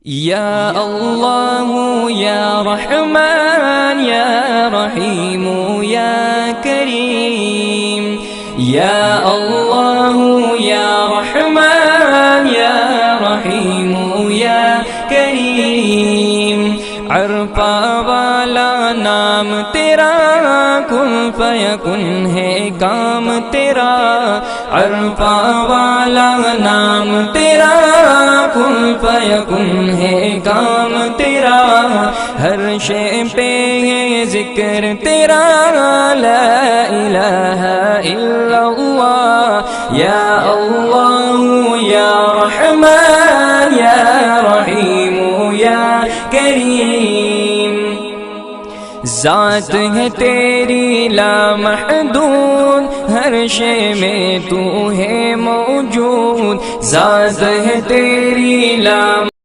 یا اللہ یا رحمان یا رحیم یا کریم، یا اللہ یا رحمان یا رحیم یا کریم، عرفہ والا نام تیرا، کن فیکن ہے کام تیرا، عرفہ والا نام تیرا، کن فیکن ہے کام تیرا، ہر شے پہ ہے ذکر تیرا، لا الہ الا اللہ، یا اللہ یا رحمان یا رحیم یا کریم، ذات ہے تیری لامحدود، ہر شے میں تو ہے موجود، ذات ہے تیری لامحدود،